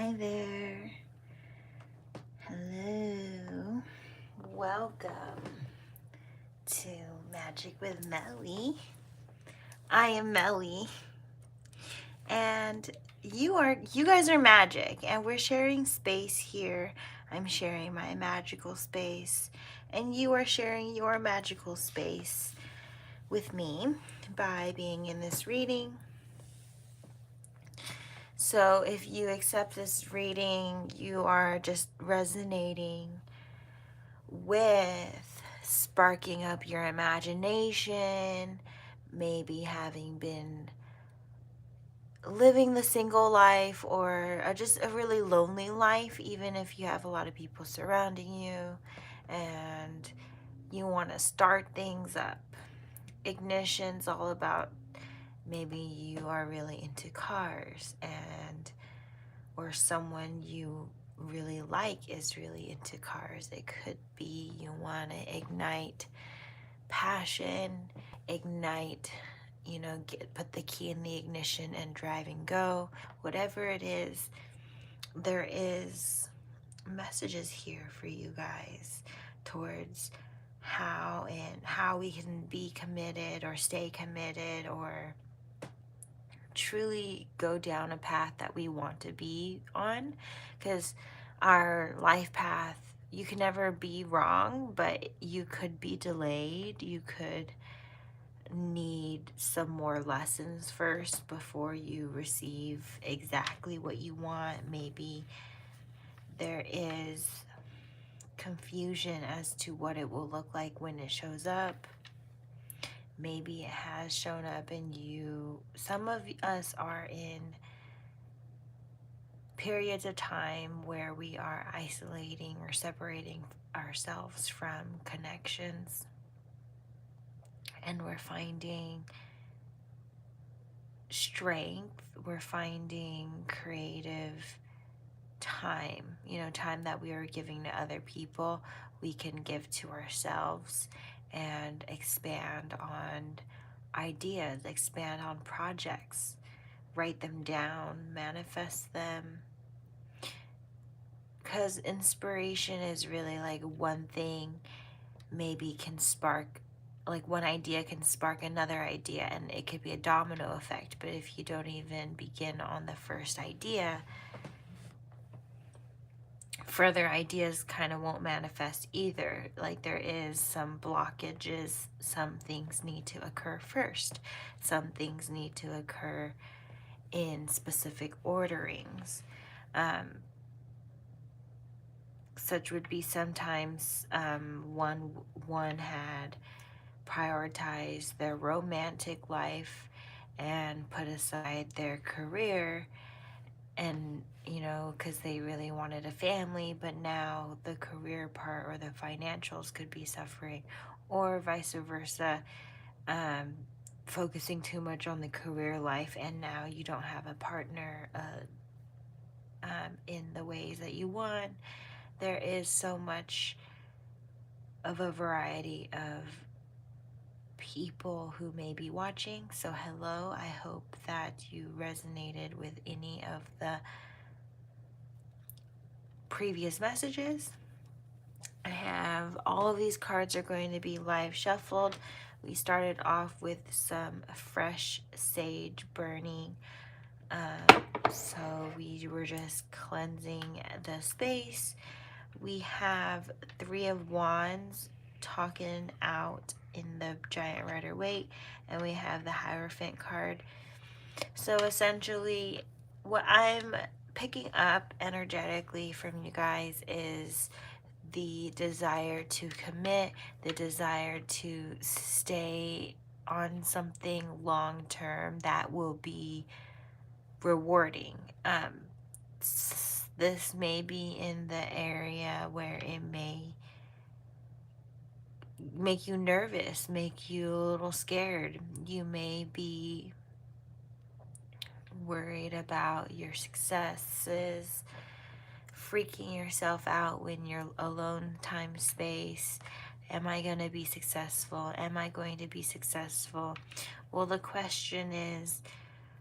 Hi there. Hello. Welcome to Magic with Melly. I am Melly, and you guys are magic, and we're sharing space here. I'm sharing my magical space, and you are sharing your magical space with me by being in this reading. So if you accept this reading, you are just resonating with sparking up your imagination, maybe having been living the single life or just a really lonely life, even if you have a lot of people surrounding you and you want to start things up. Ignition's all about maybe you are really into cars and or someone you really like is really into cars. It could be you want to ignite passion, ignite, put the key in the ignition and drive and go. Whatever it is, there is messages here for you guys towards how we can be committed or stay committed or truly go down a path that we want to be on, because our life path, you can never be wrong, but you could be delayed. You could need some more lessons first before you receive exactly what you want. Maybe there is confusion as to what it will look like when it shows up. Maybe it has shown up in you. Some of us are in periods of time where we are isolating or separating ourselves from connections, and we're finding strength, we're finding creative time, time that we are giving to other people, we can give to ourselves and expand on ideas, expand on projects, write them down, manifest them. Because inspiration is really like one thing maybe can spark, like one idea can spark another idea, and it could be a domino effect. But if you don't even begin on the first idea, further ideas kind of won't manifest either. Like there is some blockages. Some things need to occur first. Some things need to occur in specific orderings. Such would be sometimes one had prioritized their romantic life and put aside their career, and because they really wanted a family, but now the career part or the financials could be suffering, or vice versa, focusing too much on the career life, and now you don't have a partner in the ways that you want. There is so much of a variety of people who may be watching. So hello, I hope that you resonated with any of the previous messages. I have all of these cards are going to be live shuffled. We started off with some fresh sage burning. So we were just cleansing the space. We have Three of Wands talking out in the Giant Rider-Waite, and we have the Hierophant card. So essentially, what I'm picking up energetically from you guys is the desire to commit, the desire to stay on something long term that will be rewarding. This may be in the area where it may make you nervous, make you a little scared. You may be worried about your successes, freaking yourself out when you're alone time space. Am I going to be successful? Am I going to be successful? Well, the question is,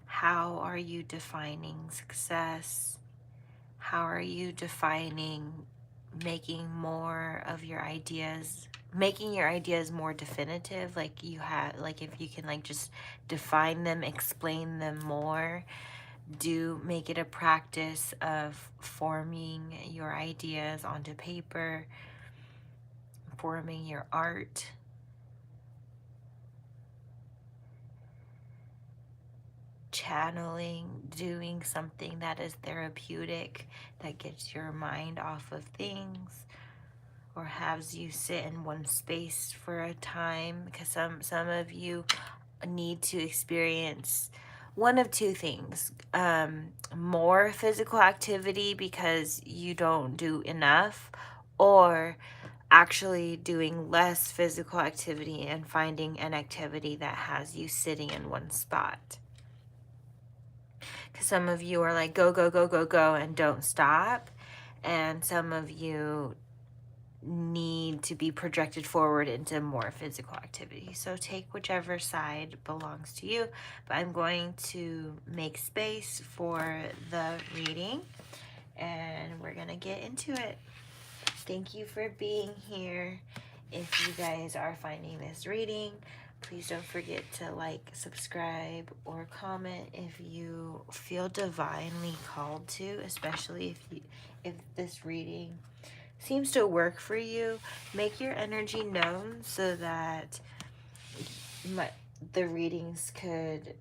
how are you defining success? How are you defining making more of your ideas, making your ideas more definitive? Like you have, like if you can like just define them, explain them more, make it a practice of forming your ideas onto paper, forming your art. Channeling, doing something that is therapeutic, that gets your mind off of things, or has you sit in one space for a time, because some of you need to experience one of two things: more physical activity because you don't do enough, or actually doing less physical activity and finding an activity that has you sitting in one spot. Because some of you are like go, go, go, go, go and don't stop. And some of you need to be projected forward into more physical activity. So take whichever side belongs to you. But I'm going to make space for the reading and we're going to get into it. Thank you for being here. If you guys are finding this reading, please don't forget to like, subscribe, or comment if you feel divinely called to, especially if this reading seems to work for you. Make your energy known so that the readings could,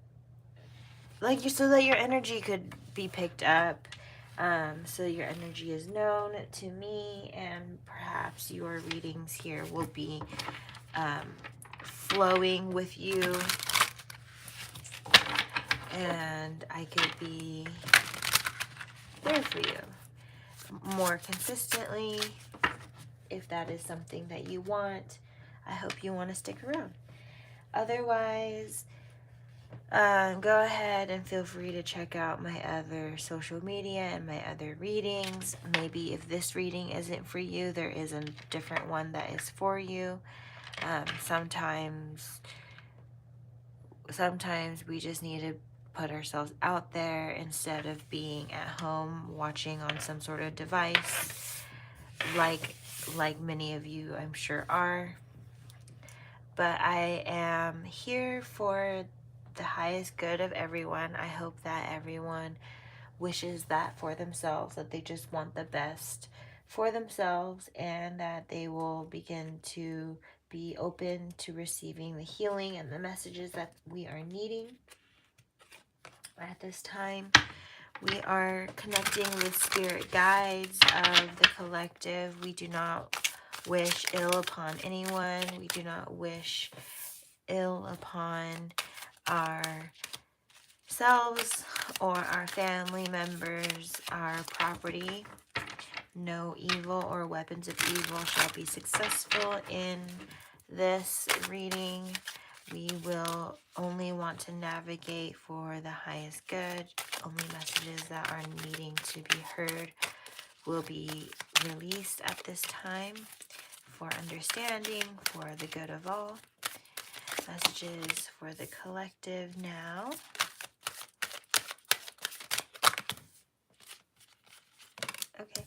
so that your energy could be picked up. So your energy is known to me, and perhaps your readings here will be flowing with you, and I could be there for you more consistently if that is something that you want. I hope you want to stick around. Otherwise, go ahead and feel free to check out my other social media and my other readings. Maybe if this reading isn't for you, there is a different one that is for you. Sometimes we just need to put ourselves out there instead of being at home watching on some sort of device, like many of you I'm sure are. But I am here for the highest good of everyone. I hope that everyone wishes that for themselves, that they just want the best for themselves, and that they will begin to be open to receiving the healing and the messages that we are needing at this time. We are connecting with spirit guides of the collective. We do not wish ill upon anyone. We do not wish ill upon ourselves or our family members, our property. No evil or weapons of evil shall be successful in this reading. We will only want to navigate for the highest good. Only messages that are needing to be heard will be released at this time for understanding, for the good of all. Messages for the collective now. Okay.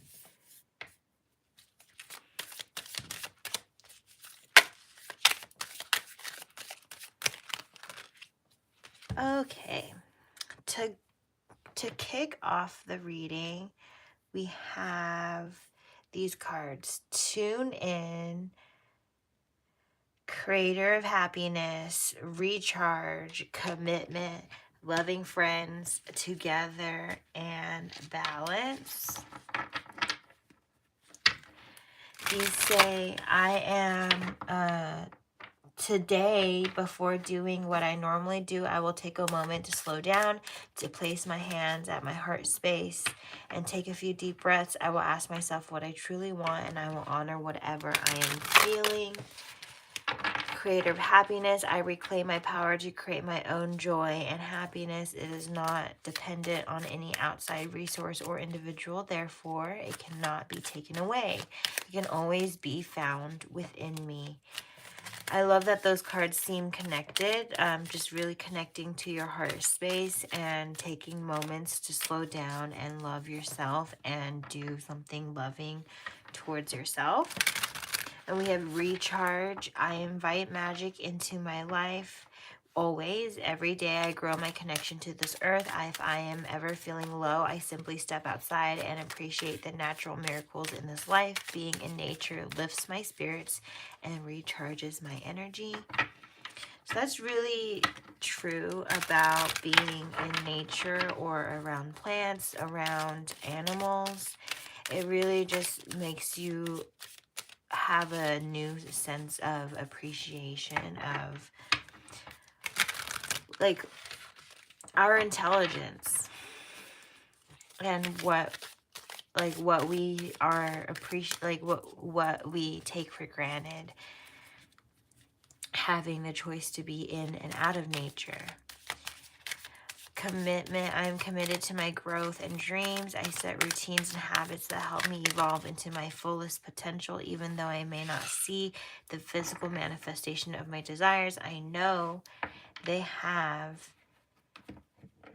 Okay. To kick off the reading, we have these cards. Tune in, creator of happiness, recharge, commitment, loving friends, together, and balance. These say, I am today, before doing what I normally do, I will take a moment to slow down, to place my hands at my heart space, and take a few deep breaths. I will ask myself what I truly want, and I will honor whatever I am feeling. Creator of happiness, I reclaim my power to create my own joy and happiness. It is not dependent on any outside resource or individual. Therefore, it cannot be taken away. It can always be found within me. I love that those cards seem connected, just really connecting to your heart space and taking moments to slow down and love yourself and do something loving towards yourself. And we have recharge. I invite magic into my life. Always, every day I grow my connection to this earth. If I am ever feeling low, I simply step outside and appreciate the natural miracles in this life. Being in nature lifts my spirits and recharges my energy. So that's really true about being in nature or around plants, around animals. It really just makes you have a new sense of appreciation of like our intelligence and what we are what we take for granted, having the choice to be in and out of nature. Commitment. I am committed to my growth and dreams. I set routines and habits that help me evolve into my fullest potential. Even though I may not see the physical manifestation of my desires, I know they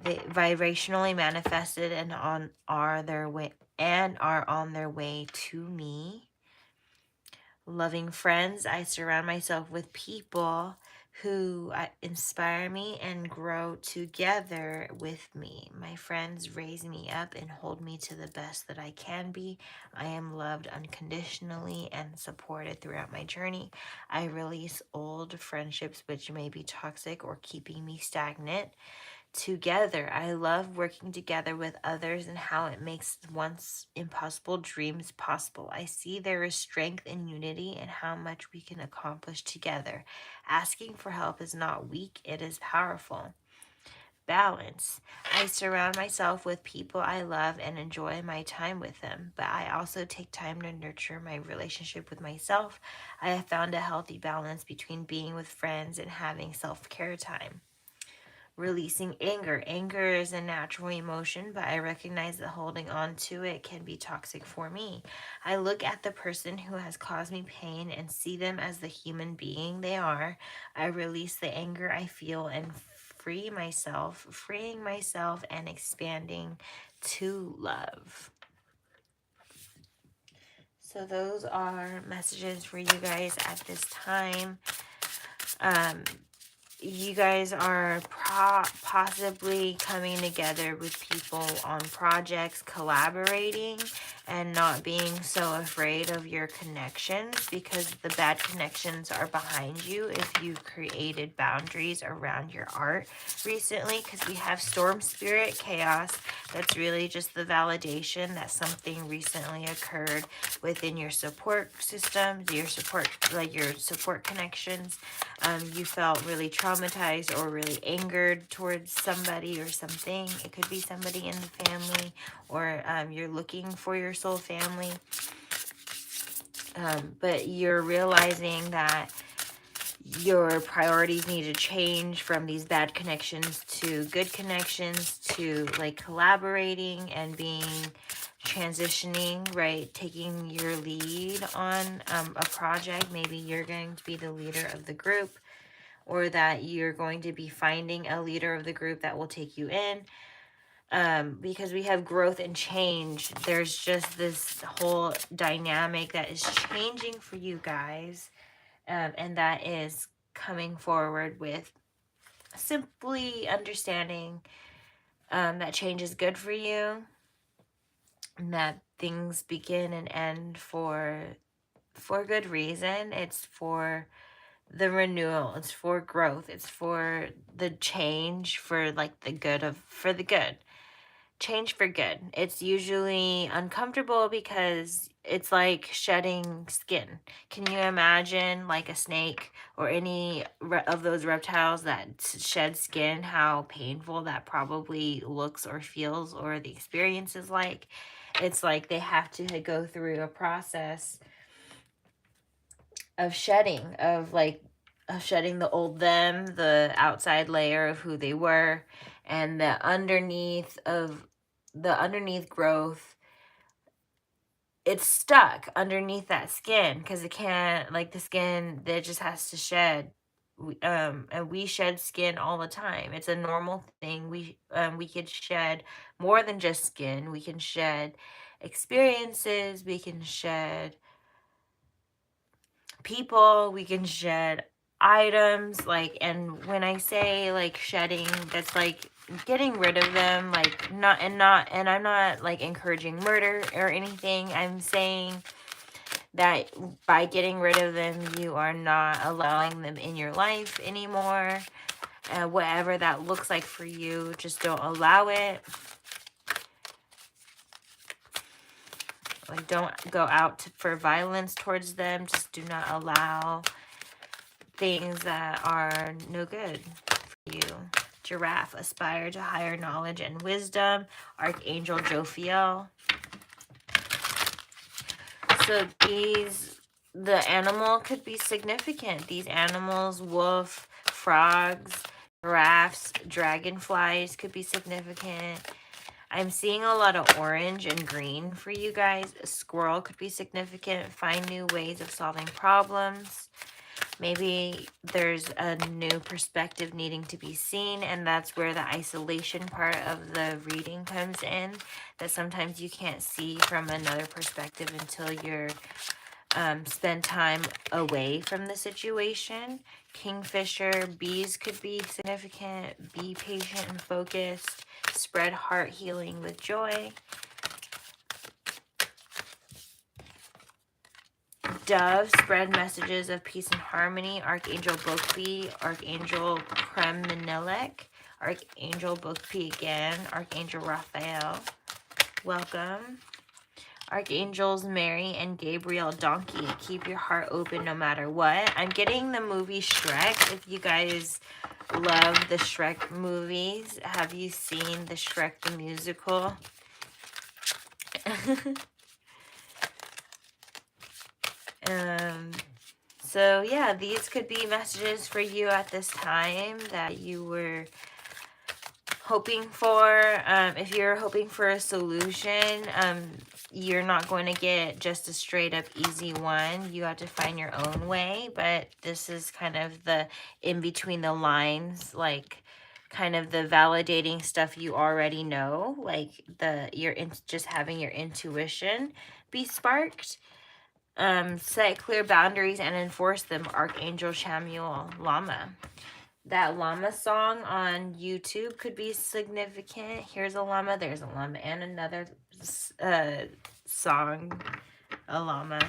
vibrationally manifested and are on their way to me. Loving friends. I surround myself with people who inspire me and grow together with me. My friends raise me up and hold me to the best that I can be. I am loved unconditionally and supported throughout my journey. I release old friendships which may be toxic or keeping me stagnant. Together, I love working together with others and how it makes once impossible dreams possible. I see there is strength in unity and how much we can accomplish together. Asking for help is not weak, it is powerful. Balance. I surround myself with people I love and enjoy my time with them, but I also take time to nurture my relationship with myself. I have found a healthy balance between being with friends and having self-care time. Releasing anger. Anger is a natural emotion, but I recognize that holding on to it can be toxic for me. I look at the person who has caused me pain and see them as the human being they are. I release the anger I feel and freeing myself and expanding to love. So those are messages for you guys at this time. You guys are possibly coming together with people on projects, collaborating, and not being so afraid of your connections, because the bad connections are behind you if you created boundaries around your art recently, because we have storm spirit, chaos. That's really just the validation that something recently occurred within your support system, your support connections. You felt really traumatized or really angered towards somebody or something. It could be somebody in the family, or you're looking for your soul family. But you're realizing that your priorities need to change from these bad connections to good connections, to like collaborating and being transitioning, right? Taking your lead on a project. Maybe you're going to be the leader of the group, or that you're going to be finding a leader of the group that will take you in. Because we have growth and change. There's just this whole dynamic that is changing for you guys. And that is coming forward with simply understanding that change is good for you, and that things begin and end for good reason. It's for the renewal, it's for growth, it's for the change, for like for the good. Change for good. It's usually uncomfortable because it's like shedding skin. Can you imagine like a snake or any of those reptiles that shed skin, how painful that probably looks or feels, or the experience is like? It's like they have to go through a process of shedding, of shedding the old them, the outside layer of who they were, and the underneath growth it's stuck underneath that skin because it can't, like, the skin that just has to shed. And we shed skin all the time. It's a normal thing. We could shed more than just skin. We can shed experiences. We can shed people. We can shed items. Like, and when I say like shedding, that's like getting rid of them. Like, and I'm not like encouraging murder or anything. I'm saying that by getting rid of them, you are not allowing them in your life anymore. Whatever that looks like for you, just don't allow it. Like, don't go out for violence towards them. Just do not allow things that are no good for you. Giraffe, aspire to higher knowledge and wisdom. Archangel Jophiel. So the animal could be significant. These animals, wolf, frogs, giraffes, dragonflies could be significant. I'm seeing a lot of orange and green for you guys. A squirrel could be significant. Find new ways of solving problems. Maybe there's a new perspective needing to be seen, and that's where the isolation part of the reading comes in, that sometimes you can't see from another perspective until you're spend time away from the situation. Kingfisher, bees could be significant. Be patient and focused. Spread heart healing with joy. Dove, spread messages of peace and harmony. Archangel Bokpi, Archangel Kremenelek, Archangel Bokpi again, Archangel Raphael. Welcome. Archangels Mary and Gabriel Donkey, keep your heart open no matter what. I'm getting the movie Shrek. If you guys love the Shrek movies, have you seen the Shrek the musical? So yeah, these could be messages for you at this time that you were hoping for. If you're hoping for a solution, you're not going to get just a straight up easy one. You have to find your own way, but this is kind of the in between the lines, like kind of the validating stuff you already know, like just having your intuition be sparked. Set clear boundaries and enforce them. Archangel Samuel Llama. That llama song on YouTube could be significant. Here's a llama, there's a llama, and another song, a llama.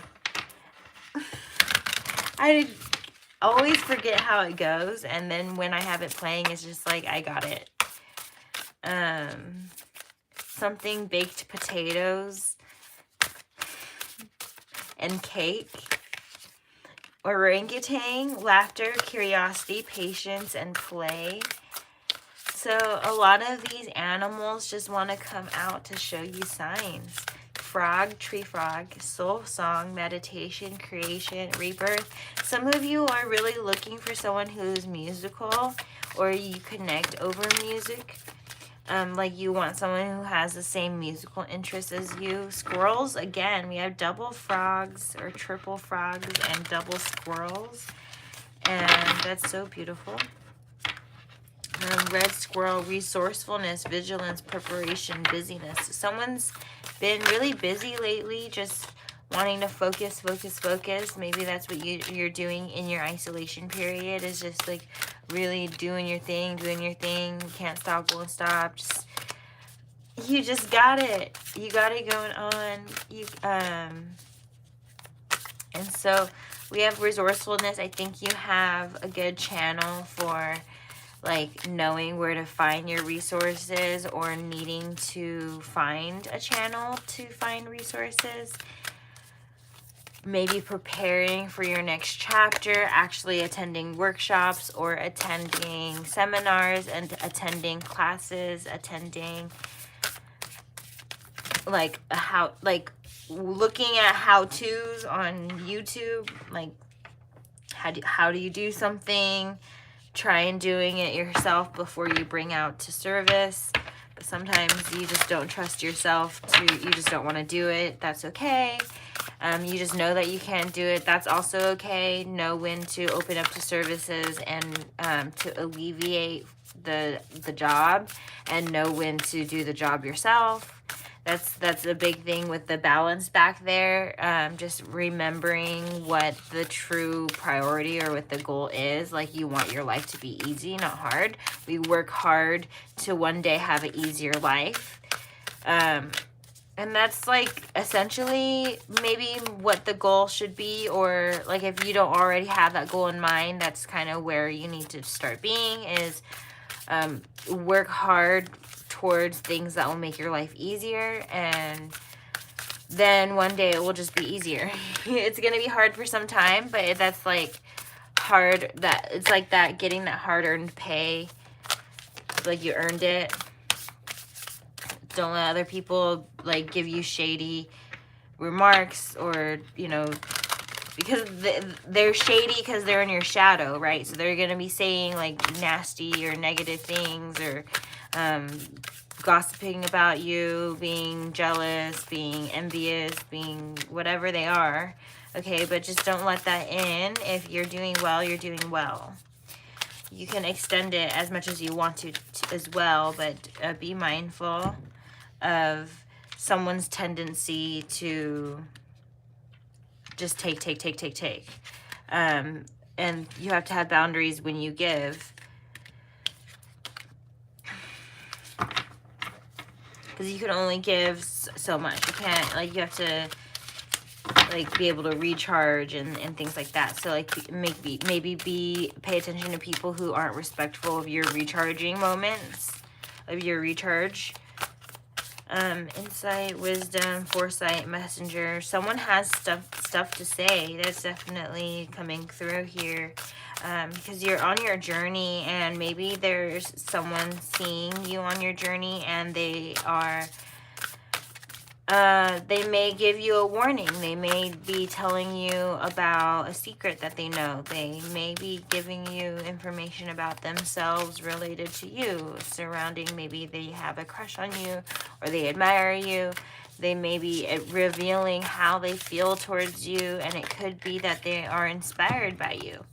I always forget how it goes, and then when I have it playing, it's just like, I got it. Something baked potatoes and cake. Orangutan, laughter, curiosity, patience, and play. So a lot of these animals just want to come out to show you signs. Frog, tree frog, soul song, meditation, creation, rebirth. Some of you are really looking for someone who's musical, or you connect over music. Like you want someone who has the same musical interests as you. Squirrels, again, we have double frogs or triple frogs and double squirrels. And that's so beautiful. Red squirrel, resourcefulness, vigilance, preparation, busyness. Someone's been really busy lately, just wanting to focus. Maybe that's what you're doing in your isolation period, is just like really doing your thing. You can't stop, won't stop. You just got it. You got it going on. And so we have resourcefulness. I think you have a good channel for like knowing where to find your resources, or needing to find a channel to find resources. Maybe preparing for your next chapter, actually attending workshops or attending seminars and attending classes, attending like looking at how-tos on YouTube, like how do you do something. Try and doing it yourself before you bring out to service. sometimes you just don't trust yourself you just don't want to do it. That's okay. You just know that you can't do it. That's also okay. Know when to open up to services and to alleviate the job, and know when to do the job yourself. That's a big thing with the balance back there. Just remembering what the true priority or what the goal is. Like, you want your life to be easy, not hard. We work hard to one day have an easier life. And that's like essentially maybe what the goal should be, or like if you don't already have that goal in mind, that's kind of where you need to start being, is work hard towards things that will make your life easier, and then one day it will just be easier. It's gonna be hard for some time, but that's like hard, that it's like that getting that hard-earned pay, like you earned it. Don't let other people like give you shady remarks, or because they're shady because they're in your shadow, right? So they're gonna be saying like nasty or negative things, or gossiping about you, being jealous, being envious, being whatever they are. Okay, but just don't let that in. If you're doing well, you're doing well. You can extend it as much as you want to as well, but be mindful of someone's tendency to just take. And you have to have boundaries when you give. Because you can only give so much. You can't, like, you have to, like, be able to recharge and things like that. So, like, maybe pay attention to people who aren't respectful of your recharging moments, of your recharge. Insight, wisdom, foresight, messenger. Someone has stuff to say. That's definitely coming through here. Because you're on your journey, and maybe there's someone seeing you on your journey, and they may give you a warning. They may be telling you about a secret that they know. They may be giving you information about themselves related to you, surrounding, maybe they have a crush on you, or they admire you. They may be revealing how they feel towards you, and it could be that they are inspired by you.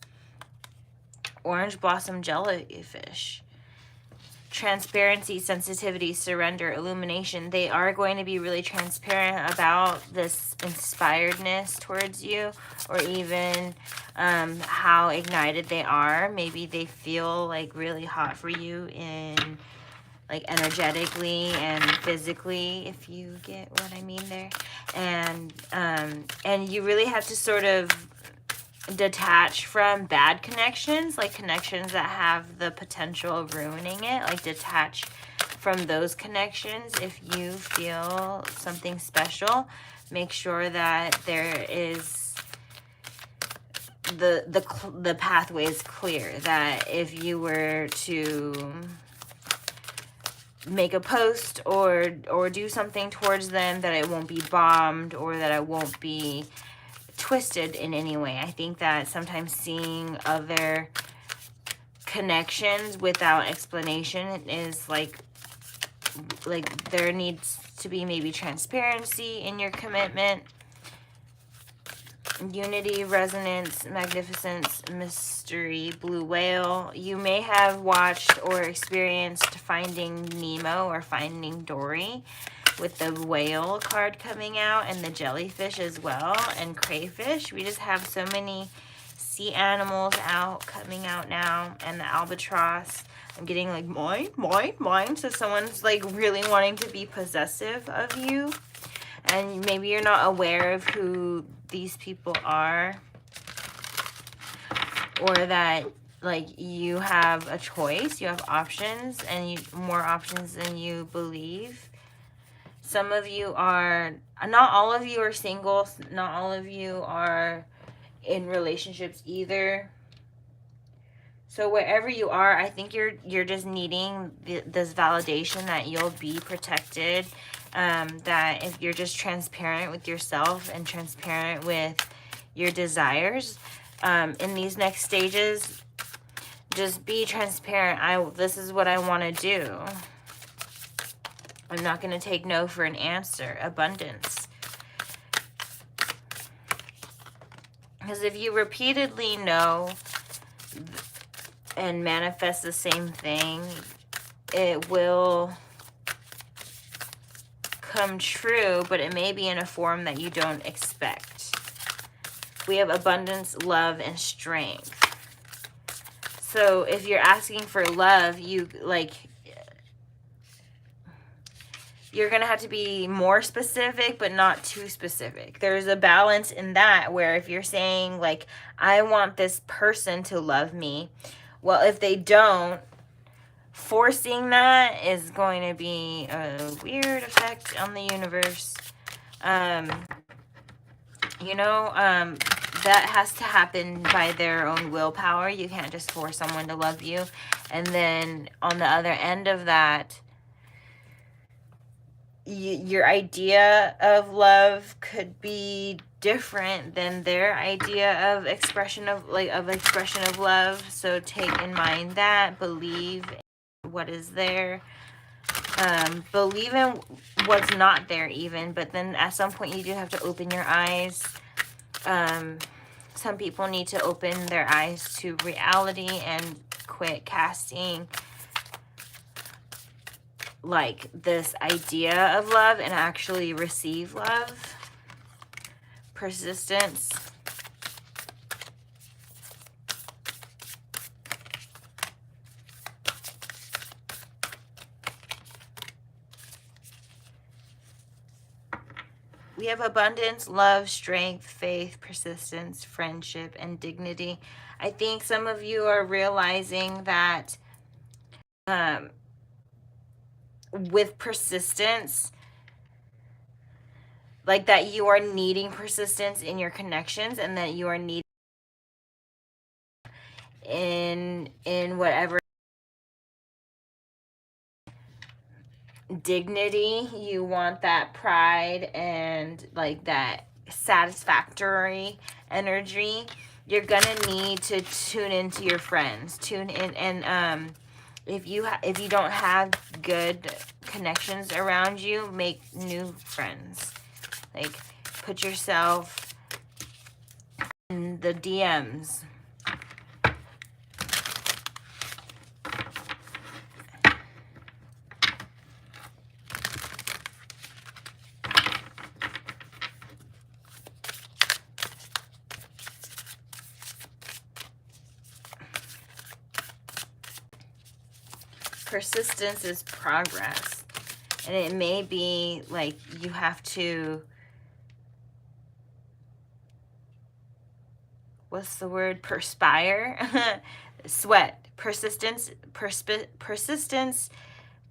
Orange blossom jellyfish. Transparency, sensitivity, surrender, illumination. They are going to be really transparent about this inspiredness towards you, or even how ignited they are. Maybe they feel like really hot for you in like energetically and physically, if you get what I mean there. And you really have to sort of detach from bad connections, like connections that have the potential of ruining it. Like, detach from those connections. If you feel something special, make sure that there is the pathway is clear. That if you were to make a post or do something towards them, that it won't be bombed, or that it won't be twisted in any way. I think that sometimes seeing other connections without explanation is like there needs to be maybe transparency in your commitment. Unity, resonance, magnificence, mystery, blue whale. You may have watched or experienced Finding Nemo or Finding Dory, with the whale card coming out, and the jellyfish as well, and crayfish. We just have so many sea animals coming out now, and the albatross. I'm getting like mine. So someone's like really wanting to be possessive of you, and maybe you're not aware of who these people are, or that like you have a choice, you have options, and more options than you believe. Some of you are, not all of you are single, not all of you are in relationships either. So wherever you are, I think you're just needing this validation that you'll be protected, that if you're just transparent with yourself and transparent with your desires, in these next stages, just be transparent. This is what I want to do. I'm not going to take no for an answer. Abundance. Because if you repeatedly know and manifest the same thing, it will come true, but it may be in a form that you don't expect. We have abundance, love, and strength. So if you're asking for love, you're going to have to be more specific, but not too specific. There's a balance in that, where if you're saying, like, I want this person to love me, well, if they don't, forcing that is going to be a weird effect on the universe. That has to happen by their own willpower. You can't just force someone to love you. And then on the other end of that, your idea of love could be different than their idea of expression of love. So take in mind that, believe in what is there, believe in what's not there even, but then at some point you do have to open your eyes. Some people need to open their eyes to reality and quit casting like this idea of love and actually receive love. Persistence. We have abundance, love, strength, faith, persistence, friendship, and dignity. I think some of you are realizing that with persistence, like that you are needing persistence in your connections, and that you are needing in whatever dignity. You want that pride and like that satisfactory energy. You're gonna need to tune into your friends, tune in, and if you don't have good connections around you, make new friends. Like, put yourself in the DMs. Persistence is progress, and it may be like you have to, what's the word, perspire, sweat. Persistence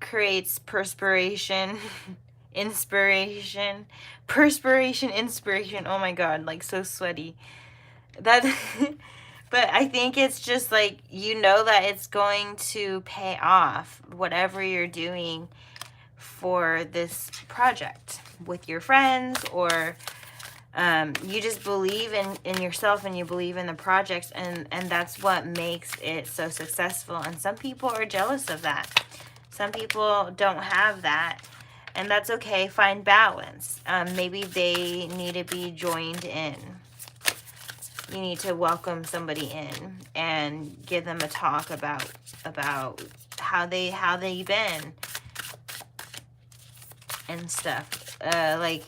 creates perspiration, inspiration, inspiration. Oh my god, like so sweaty. That but I think it's just like, you know that it's going to pay off, whatever you're doing for this project with your friends, or you just believe in yourself, and you believe in the projects, and that's what makes it so successful. And some people are jealous of that. Some people don't have that, and that's okay. Find balance. Maybe they need to be joined in. You need to welcome somebody in and give them a talk about how they've been and stuff. Like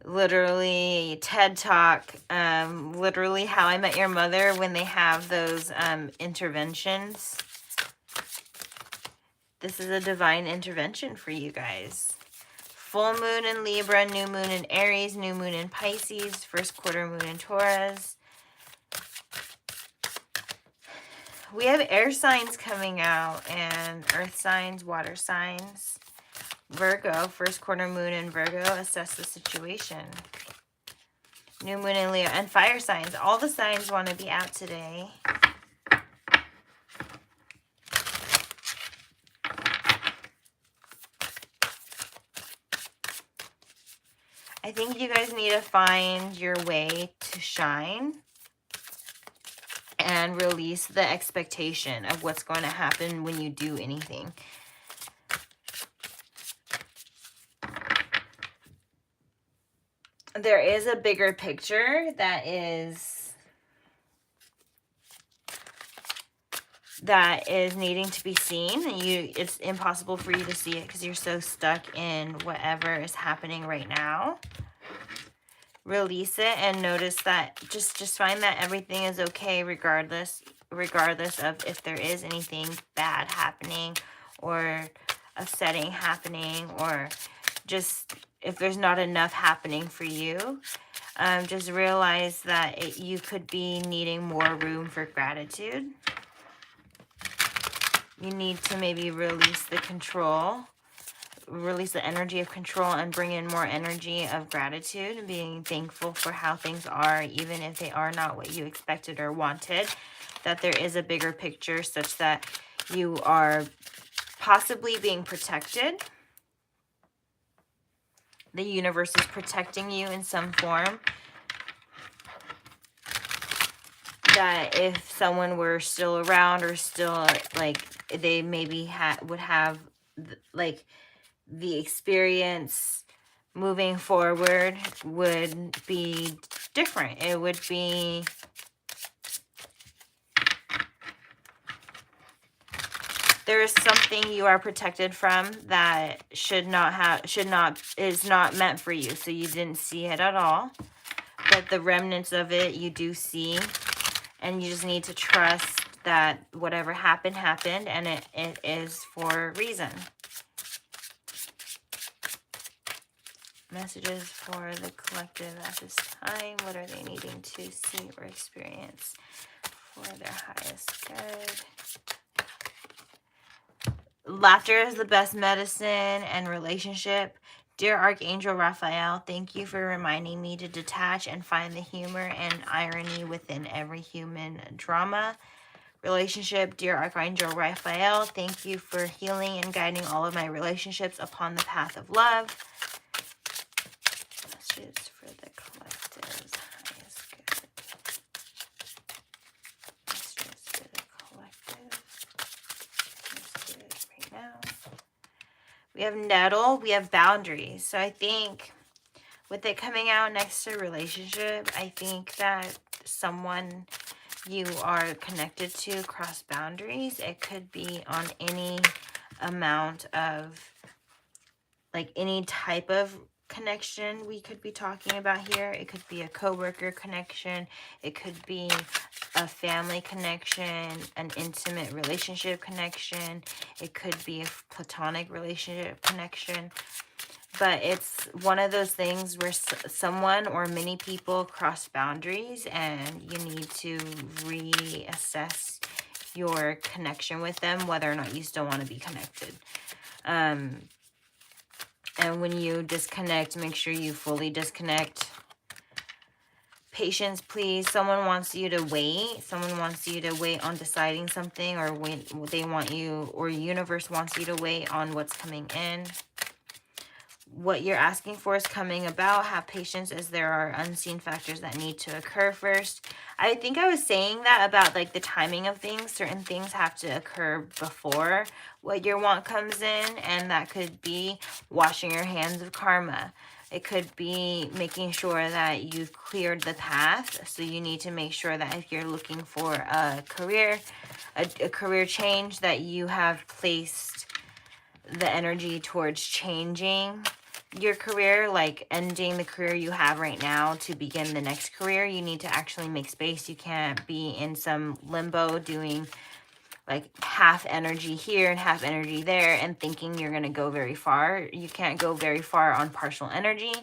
literally TED Talk, literally How I Met Your Mother, when they have those interventions. This is a divine intervention for you guys. Full moon in Libra, new moon in Aries, new moon in Pisces, first quarter moon in Taurus. We have air signs coming out, and earth signs, water signs. Virgo, first quarter moon in Virgo, assess the situation. New moon in Leo, and fire signs. All the signs want to be out today. I think you guys need to find your way to shine and release the expectation of what's going to happen when you do anything. there is a bigger picture that is needing to be seen. It's impossible for you to see it because you're so stuck in whatever is happening right now. Release it and notice that just find that everything is okay regardless of if there is anything bad happening or upsetting happening, or just if there's not enough happening for you. Just realize that you could be needing more room for gratitude. You need to maybe release the energy of control and bring in more energy of gratitude and being thankful for how things are, even if they are not what you expected or wanted. That there is a bigger picture such that you are possibly being protected. The universe is protecting you in some form. That if someone were still around or still, like, they maybe would have, like, the experience moving forward would be different. It would be there is something you are protected from that is not meant for you. So you didn't see it at all. But the remnants of it you do see. And you just need to trust that whatever happened, and it is for a reason. Messages for the collective at this time. What are they needing to see or experience for their highest good? Laughter is the best medicine and relationship. Dear Archangel Raphael, thank you for reminding me to detach and find the humor and irony within every human drama. Relationship, dear Archangel Raphael, thank you for healing and guiding all of my relationships upon the path of love. Messages for the collective's highest good. Messages for the collective. Highest good right now. We have nettle, we have boundaries. So I think with it coming out next to relationship, I think that someone you are connected to cross boundaries. It could be on any amount of, like, any type of connection we could be talking about here. It could be a coworker connection. It could be a family connection, an intimate relationship connection. It could be a platonic relationship connection. But it's one of those things where someone or many people cross boundaries, and you need to reassess your connection with them, whether or not you still want to be connected. And when you disconnect, make sure you fully disconnect. Patience, please. Someone wants you to wait. Someone wants you to wait on deciding something, or when they want you, or universe wants you to wait on what's coming in. What you're asking for is coming about. Have patience, as there are unseen factors that need to occur first. I think I was saying that about, like, the timing of things. Certain things have to occur before what your want comes in, and that could be washing your hands of karma. It could be making sure that you've cleared the path. So you need to make sure that if you're looking for a career change, that you have placed the energy towards changing your career, like ending the career you have right now to begin the next career. You need to actually make space. You can't be in some limbo doing, like, half energy here and half energy there and thinking you're going to go very far. You can't go very far on partial energy.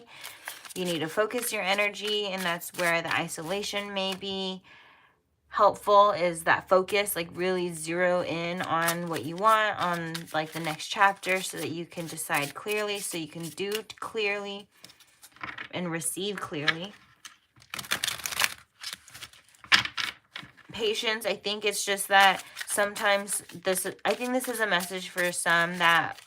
You need to focus your energy, and that's where the isolation may be helpful, is that focus, like, really zero in on what you want on, like, the next chapter, so that you can decide clearly, so you can do clearly and receive clearly. Patience, I think it's just that sometimes I think this is a message for some that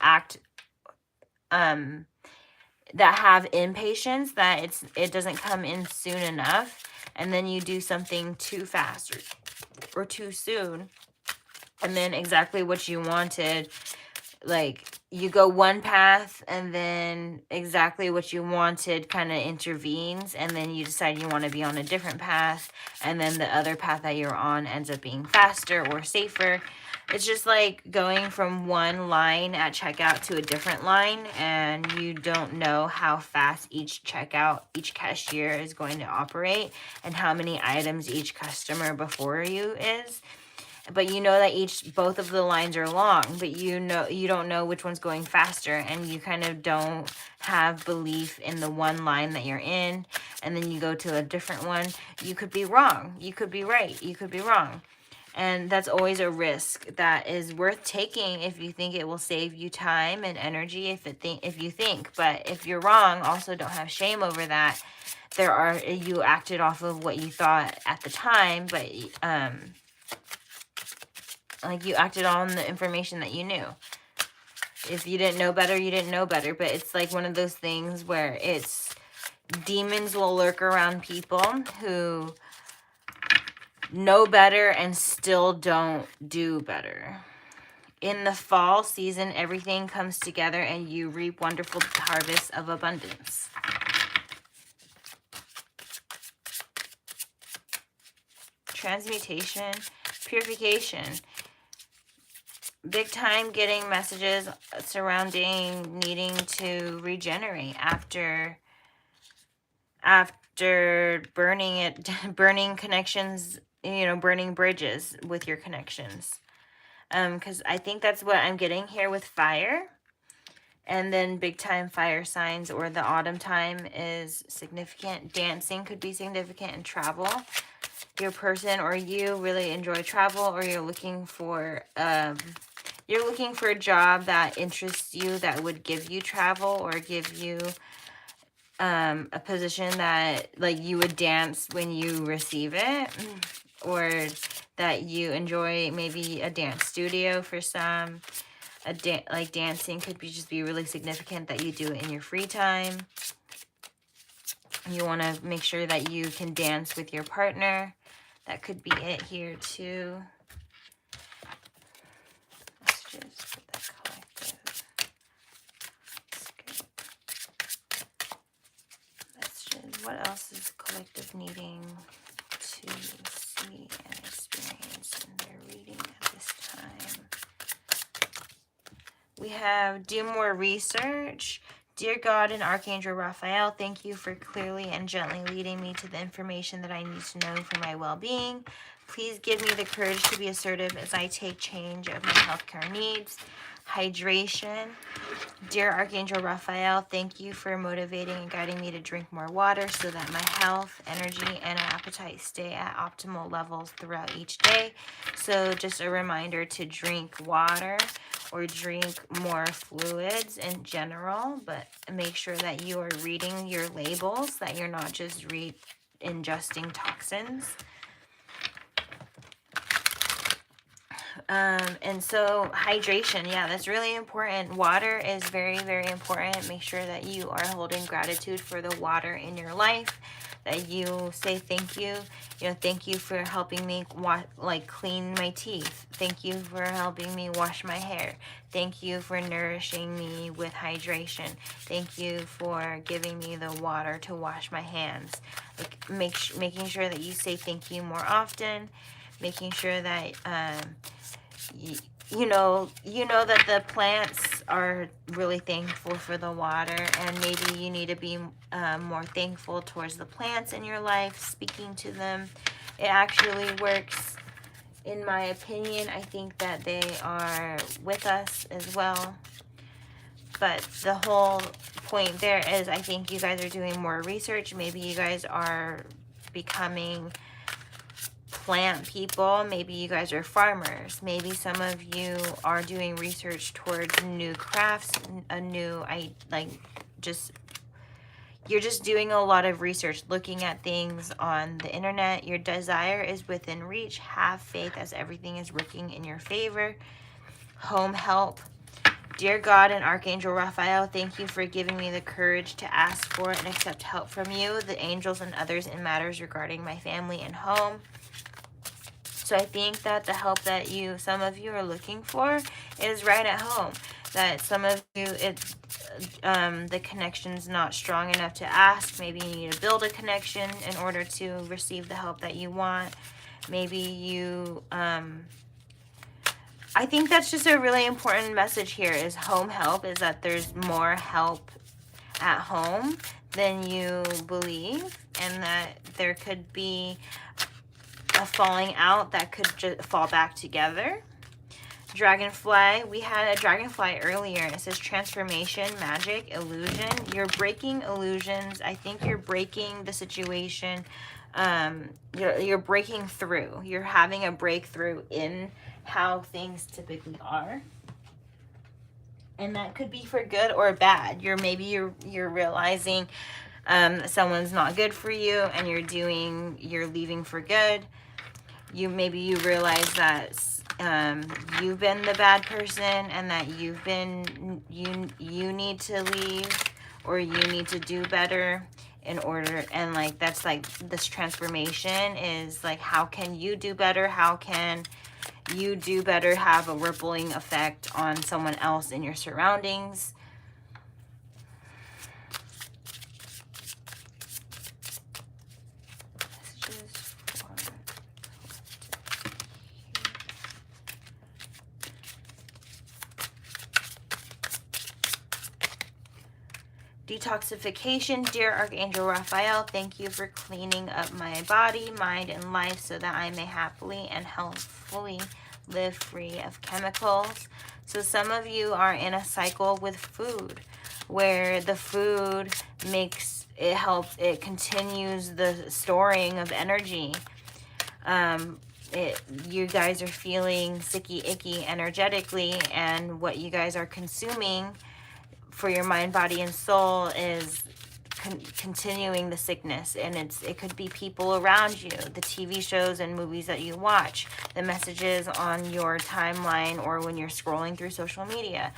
that have impatience, that it doesn't come in soon enough, and then you do something too fast or too soon, and then exactly what you wanted like you go one path and then exactly what you wanted kind of intervenes, and then you decide you want to be on a different path, and then the other path that you're on ends up being faster or safer. It's just like going from one line at checkout to a different line, and you don't know how fast each cashier is going to operate, and how many items each customer before you is. But you know that both of the lines are long, but you don't know which one's going faster, and you kind of don't have belief in the one line that you're in, and then you go to a different one. You could be wrong, you could be right, you could be wrong. And that's always a risk that is worth taking if you think it will save you time and energy, if you think. But if you're wrong, also don't have shame over that. You acted off of what you thought at the time, but like you acted on the information that you knew. If you didn't know better, you didn't know better. But it's like one of those things where demons will lurk around people who know better and still don't do better. In the fall season, everything comes together and you reap wonderful harvests of abundance. Transmutation, purification. Big time getting messages surrounding needing to regenerate after burning connections, burning bridges with your connections. Because I think that's what I'm getting here with fire. And then big time fire signs, or the autumn time is significant. Dancing could be significant, and travel. Your person or you really enjoy travel, or you're looking for a job that interests you, that would give you travel, or give you a position that like you would dance when you receive it, or that you enjoy, maybe a dance studio for some. Like dancing could just be really significant, that you do it in your free time. You want to make sure that you can dance with your partner. That could be it here too. Let's just put that collective scope. Let's just, what else is collective needing to see and experience in their reading at this time? We have do more research. Dear God and Archangel Raphael, thank you for clearly and gently leading me to the information that I need to know for my well-being. Please give me the courage to be assertive as I take change of my healthcare needs. Hydration. Dear Archangel Raphael, thank you for motivating and guiding me to drink more water so that my health, energy, and appetite stay at optimal levels throughout each day. So just a reminder to drink water, or drink more fluids in general, but make sure that you are reading your labels, that you're not just ingesting toxins. And so hydration, yeah, that's really important. Water is very, very important. Make sure that you are holding gratitude for the water in your life, that you say thank you. Thank you for helping me clean my teeth. Thank you for helping me wash my hair. Thank you for nourishing me with hydration. Thank you for giving me the water to wash my hands. Making sure that you say thank you more often. Making sure that you know that the plants are really thankful for the water, and maybe you need to be more thankful towards the plants in your life, speaking to them. It actually works, in my opinion. I think that they are with us as well. But the whole point there is, I think you guys are doing more research. Maybe you guys are becoming plant people. Maybe you guys are farmers. Maybe some of you are doing research towards new crafts, you're just doing a lot of research, looking at things on the internet. Your desire is within reach. Have faith as everything is working in your favor. Home help. Dear God and Archangel Raphael, thank you for giving me the courage to ask for and accept help from you, the angels, and others in matters regarding my family and home. So I think that the help that some of you are looking for is right at home. that some of you, the connection's not strong enough to ask. Maybe you need to build a connection in order to receive the help that you want. Maybe you, I think that's just a really important message here is home help, is that there's more help at home than you believe, and that there could be a falling out that could just fall back together. Dragonfly, we had a dragonfly earlier, and it says transformation, magic, illusion. You're breaking illusions. I think you're breaking the situation. You're breaking through. You're having a breakthrough in how things typically are. And that could be for good or bad. Maybe you're realizing someone's not good for you, and you're leaving for good. Maybe you realize that you've been the bad person, and that you need to leave, or you need to do better in order. And like, that's like, this transformation is like, how can you do better? How can you do better have a rippling effect on someone else in your surroundings? Detoxification. Dear Archangel Raphael, thank you for cleaning up my body, mind, and life so that I may happily and healthfully live free of chemicals. So some of you are in a cycle with food, where the food it continues the storing of energy. You guys are feeling sicky, icky energetically, and what you guys are consuming for your mind, body, and soul is continuing the sickness. And it could be people around you, the TV shows and movies that you watch, the messages on your timeline, or when you're scrolling through social media.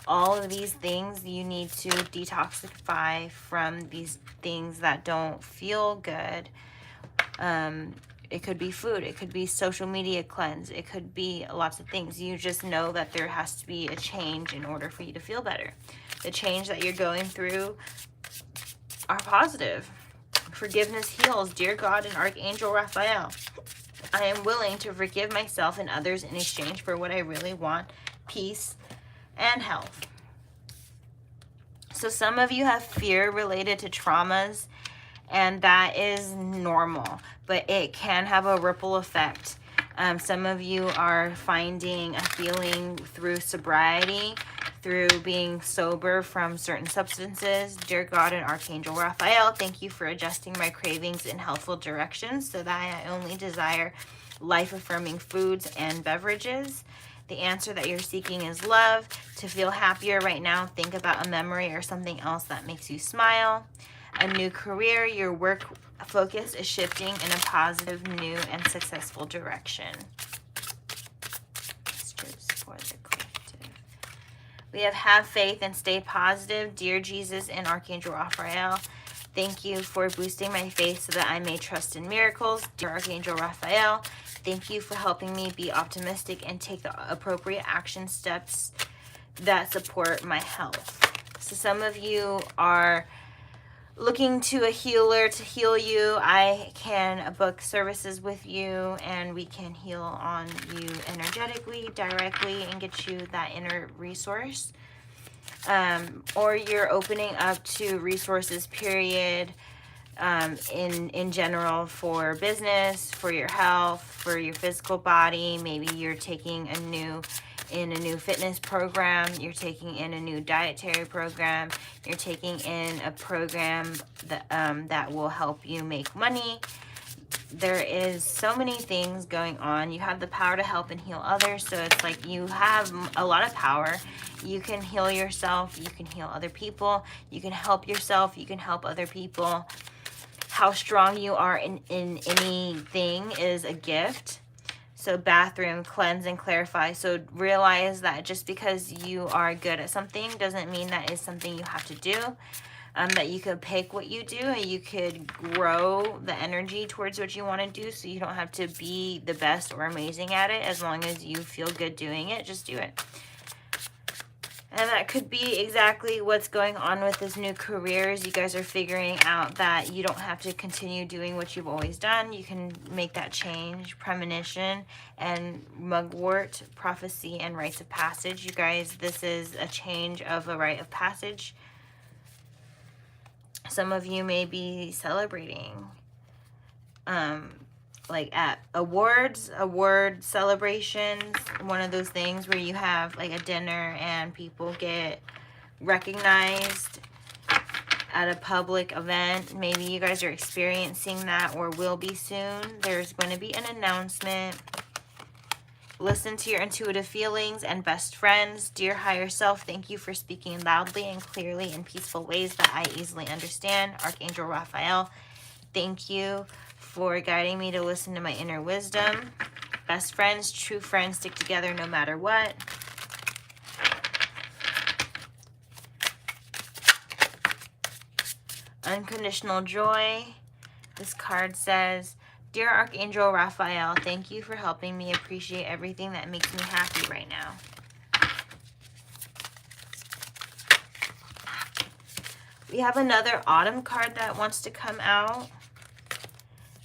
All of these things, you need to detoxify from these things that don't feel good. It could be food, it could be social media cleanse, it could be lots of things. You just know that there has to be a change in order for you to feel better. The change that you're going through are positive. Forgiveness heals. Dear God and Archangel Raphael, I am willing to forgive myself and others in exchange for what I really want, peace and health. So some of you have fear related to traumas, and that is normal, but it can have a ripple effect. Some of you are finding a feeling through sobriety, through being sober from certain substances. Dear God and Archangel Raphael, thank you for adjusting my cravings in healthful directions so that I only desire life-affirming foods and beverages. The answer that you're seeking is love. To feel happier right now, think about a memory or something else that makes you smile. A new career, your work focus is shifting in a positive, new, and successful direction. Let's just for the collective. We have faith and stay positive. Dear Jesus and Archangel Raphael, thank you for boosting my faith so that I may trust in miracles. Dear Archangel Raphael, thank you for helping me be optimistic and take the appropriate action steps that support my health. So some of you are looking to a healer to heal you. I can book services with you, and we can heal on you energetically, directly, and get you that inner resource. Or you're opening up to resources, period, in general, for business, for your health, for your physical body. Maybe you're taking a new fitness program, you're taking in a new dietary program, you're taking in a program that will help you make money. There is so many things going on. You have the power to help and heal others, so it's like you have a lot of power. You can heal yourself, you can heal other people, you can help yourself, you can help other people. How strong you are in anything is a gift. So bathroom, cleanse and clarify. So realize that just because you are good at something doesn't mean that is something you have to do. That you could pick what you do, and you could grow the energy towards what you want to do, so you don't have to be the best or amazing at it. As long as you feel good doing it, just do it. And that could be exactly what's going on with this new career, is you guys are figuring out that you don't have to continue doing what you've always done. You can make that change. Premonition and mugwort, prophecy and rites of passage. You guys, this is a change of a rite of passage. Some of you may be celebrating like at awards, award celebrations, one of those things where you have like a dinner and people get recognized at a public event. Maybe you guys are experiencing that or will be soon. There's going to be an announcement. Listen to your intuitive feelings and best friends. Dear higher self, thank you for speaking loudly and clearly in peaceful ways that I easily understand. Archangel Raphael, thank you for guiding me to listen to my inner wisdom. Best friends, true friends stick together no matter what. Unconditional joy. This card says, Dear Archangel Raphael, thank you for helping me appreciate everything that makes me happy right now. We have another autumn card that wants to come out.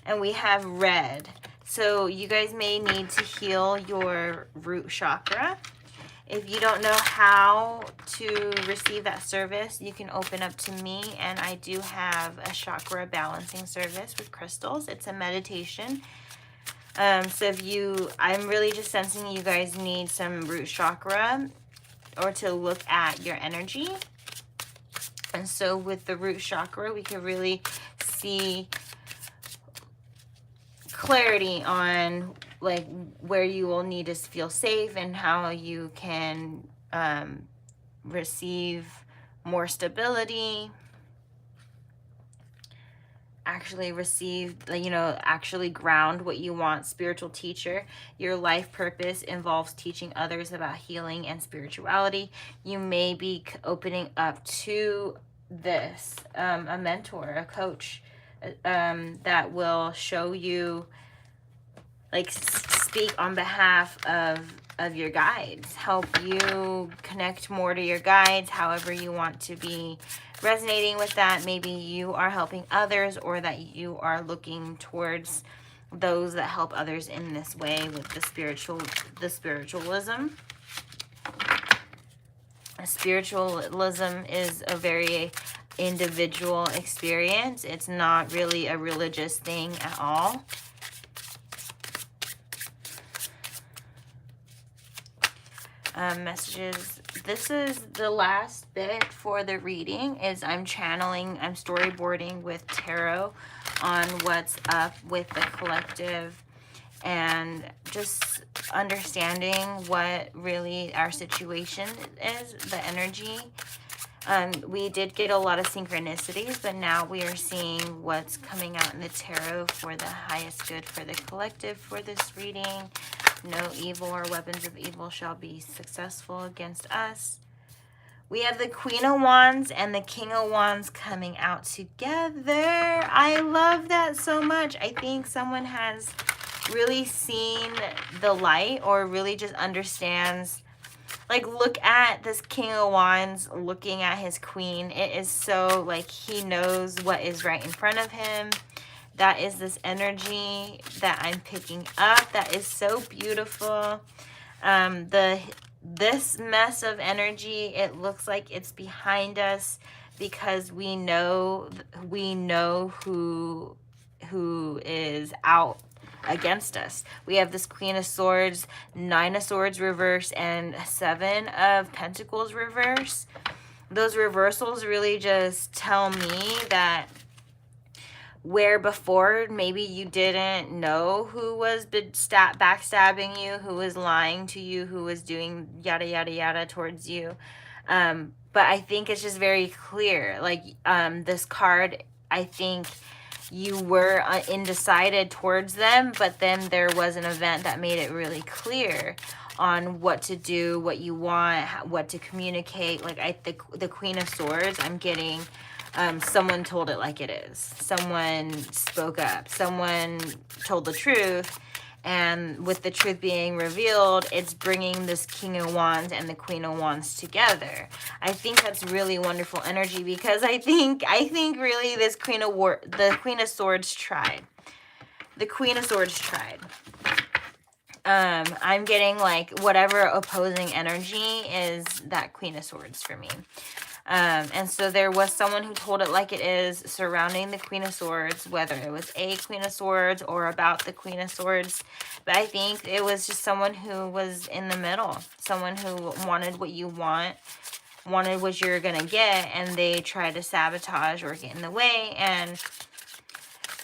And we have red. So you guys may need to heal your root chakra. If you don't know how to receive that service, you can open up to me, and I do have a chakra balancing service with crystals. It's a meditation. So if you, I'm really just sensing you guys need some root chakra or to look at your energy. And so with the root chakra, we can really see clarity on like where you will need to feel safe and how you can receive more stability, actually receive, you know, actually ground what you want. Spiritual teacher, your life purpose involves teaching others about healing and spirituality. You may be opening up to this, a mentor, a coach, that will show you, like, speak on behalf of your guides, help you connect more to your guides, however you want to be resonating with that. Maybe you are helping others, or that you are looking towards those that help others in this way with the spiritualism. Spiritualism is a very individual experience. It's not really a religious thing at all. Messages. This is the last bit for the reading. Is I'm storyboarding with tarot on what's up with the collective, and just understanding what really our situation is, the energy. We did get a lot of synchronicities, but now we are seeing what's coming out in the tarot for the highest good for the collective for this reading. No evil or weapons of evil shall be successful against us. We have the Queen of Wands and the King of Wands coming out together. I love that so much. I think someone has really seen the light, or really just understands. Like, look at this King of Wands looking at his queen. It is so, like, he knows what is right in front of him. That is this energy that I'm picking up. That is so beautiful. This mess of energy, it looks like it's behind us, because we know who is out against us. We have this Queen of Swords, 9 of Swords reverse, and 7 of Pentacles reverse. Those reversals really just tell me that where before maybe you didn't know who was backstabbing you, who was lying to you, who was doing yada yada yada towards you, but I think it's just very clear. Like, this card, I think you were undecided towards them, but then there was an event that made it really clear on what to do, what you want, what to communicate. Like, the Queen of Swords, I'm getting someone told it like it is. Someone spoke up. Someone told the truth. And with the truth being revealed, it's bringing this King of Wands and the Queen of Wands together. I think that's really wonderful energy, because I think really this the Queen of Swords tried. The Queen of Swords tried. I'm getting like whatever opposing energy is that Queen of Swords for me. And so there was someone who told it like it is surrounding the Queen of Swords, whether it was a Queen of Swords or about the Queen of Swords. But I think it was just someone who was in the middle, someone who wanted what you wanted what you're gonna get, and they tried to sabotage or get in the way. And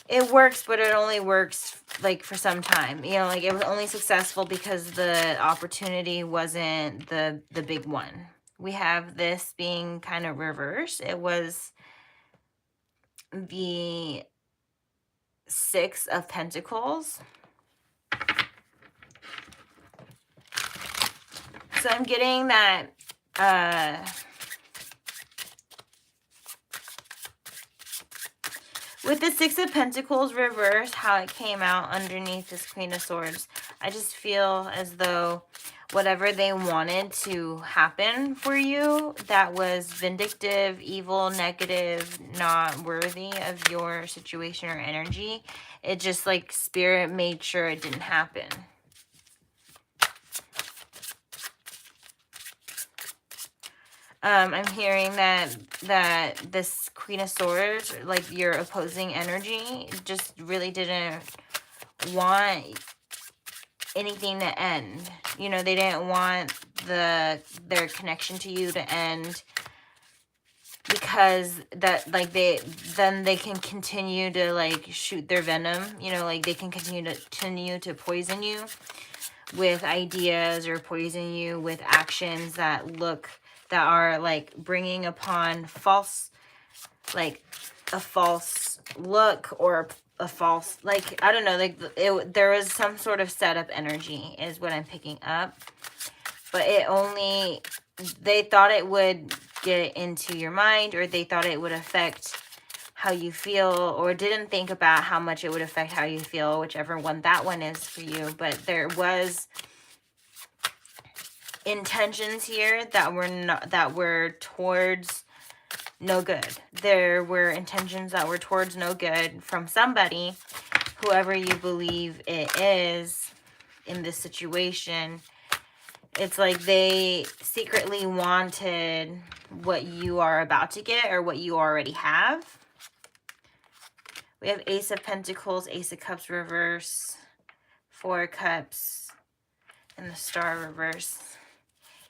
it works, but it only works like for some time. You know, like it was only successful because the opportunity wasn't the big one. We have this being kind of reverse. It was the Six of Pentacles. So I'm getting that with the Six of Pentacles reverse, how it came out underneath this Queen of Swords, I just feel as though whatever they wanted to happen for you that was vindictive, evil, negative, not worthy of your situation or energy, it just like Spirit made sure it didn't happen. I'm hearing that this Queen of Swords, like your opposing energy, just really didn't want anything to end. You know, they didn't want their connection to you to end, because that like they can continue to like shoot their venom. You know, like they can continue to poison you with ideas or poison you with actions that are like bringing upon false, like a false look or a false, like, I don't know, like there was some sort of setup energy is what I'm picking up. But they thought it would get into your mind, or they thought it would affect how you feel, or didn't think about how much it would affect how you feel, whichever one that one is for you. But there was intentions here that were towards no good. There were intentions that were towards no good from somebody, whoever you believe it is in this situation. It's like they secretly wanted what you are about to get or what you already have. We have Ace of Pentacles, Ace of Cups reverse, Four of Cups, and the Star reverse.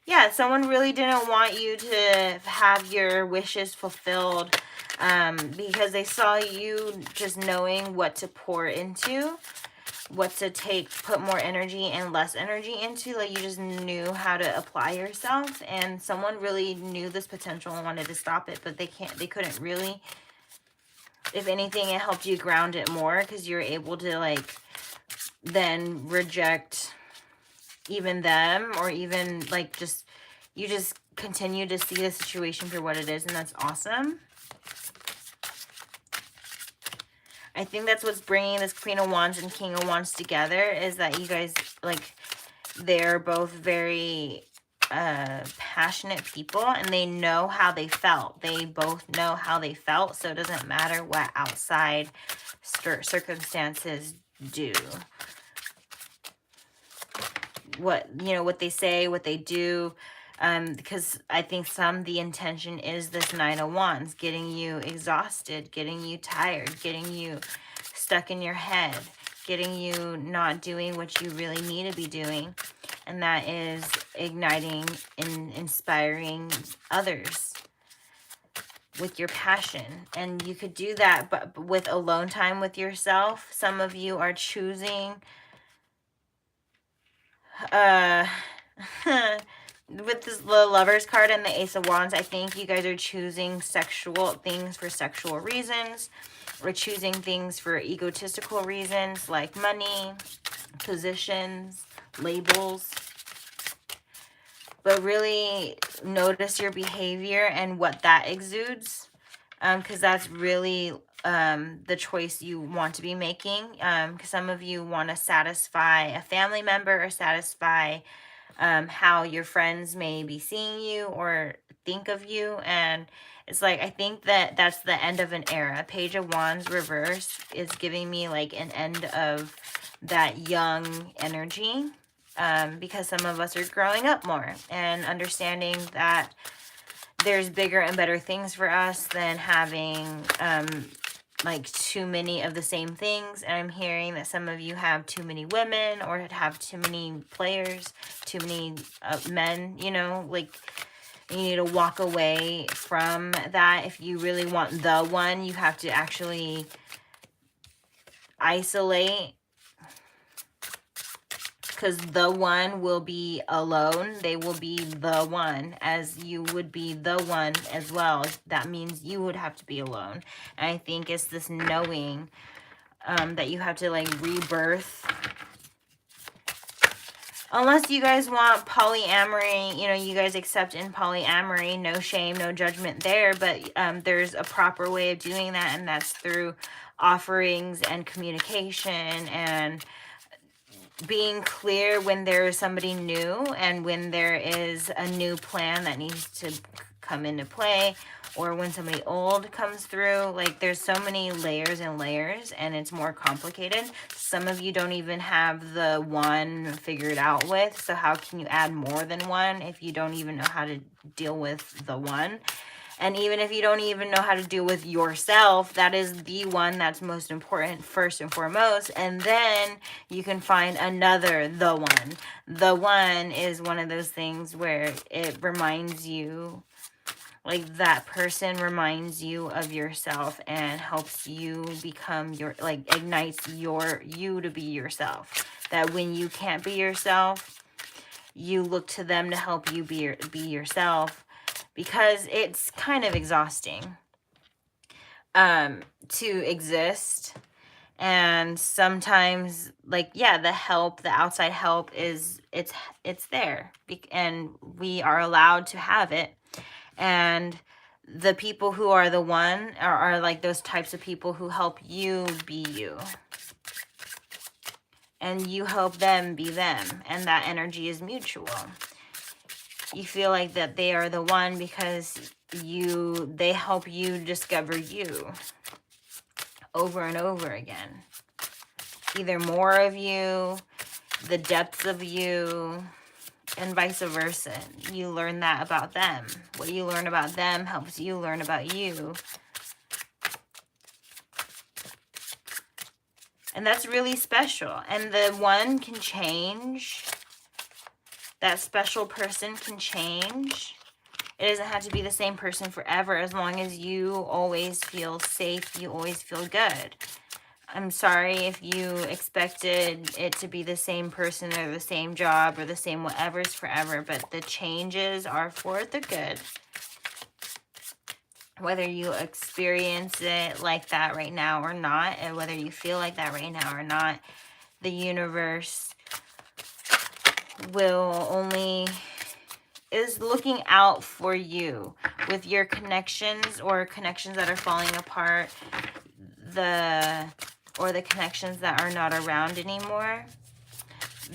Yeah, someone really didn't want you to have your wishes fulfilled, because they saw you just knowing what to pour into, what to put more energy and less energy into. Like you just knew how to apply yourself, and someone really knew this potential and wanted to stop it, but they couldn't really. If anything, it helped you ground it more, because you're able to like then reject even them, or even like you just continue to see the situation for what it is, and that's awesome. I think that's what's bringing this Queen of Wands and King of Wands together, is that you guys, like, they're both very passionate people, and they know how they felt. They both know how they felt, so it doesn't matter what outside circumstances do. What they say, what they do, because I think the intention is this Nine of Wands, getting you exhausted, getting you tired, getting you stuck in your head, getting you not doing what you really need to be doing, and that is igniting and inspiring others with your passion. And you could do that, but with alone time with yourself. Some of you are choosing with the Lovers card and the Ace of Wands, I think you guys are choosing sexual things for sexual reasons, or choosing things for egotistical reasons, like money, positions, labels. But really notice your behavior and what that exudes, because that's really the choice you want to be making. Because some of you want to satisfy a family member or satisfy how your friends may be seeing you or think of you. And it's like, I think that that's the end of an era. Page of Wands reverse is giving me like an end of that young energy, because some of us are growing up more and understanding that there's bigger and better things for us than having like too many of the same things. And I'm hearing that some of you have too many women or have too many players, too many men, you know, like you need to walk away from that. If you really want the one, you have to actually isolate, because the one will be alone. They will be the one, as you would be the one as well. That means you would have to be alone. And I think it's this knowing that you have to like rebirth. Unless you guys want polyamory, you know, you guys accept in polyamory, no shame, no judgment there. But there's a proper way of doing that, and that's through offerings and communication and being clear when there is somebody new and when there is a new plan that needs to come into play, or when somebody old comes through. Like there's so many layers and layers, and it's more complicated. Some of you don't even have the one figured out with, so how can you add more than one if you don't even know how to deal with the one? And even if you don't even know how to deal with yourself, that is the one that's most important first and foremost. And then you can find another, the one. The one is one of those things where it reminds you, like that person reminds you of yourself and helps you become your, like ignites you to be yourself. That when you can't be yourself, you look to them to help you be yourself. Because it's kind of exhausting to exist. And sometimes, like, yeah, the help, the outside help is, it's there. And we are allowed to have it. And the people who are the one are like those types of people who help you be you. And you help them be them. And that energy is mutual. You feel like that they are the one because they help you discover you over and over again. Either more of you, the depths of you, and vice versa. You learn that about them. What you learn about them helps you learn about you. And that's really special. And the one can change. That special person can change. It doesn't have to be the same person forever, as long as you always feel safe, you always feel good. I'm sorry if you expected it to be the same person or the same job or the same whatever's forever, but the changes are for the good. Whether you experience it like that right now or not, and whether you feel like that right now or not, the universe is looking out for you with your connections or connections that are falling apart, or the connections that are not around anymore.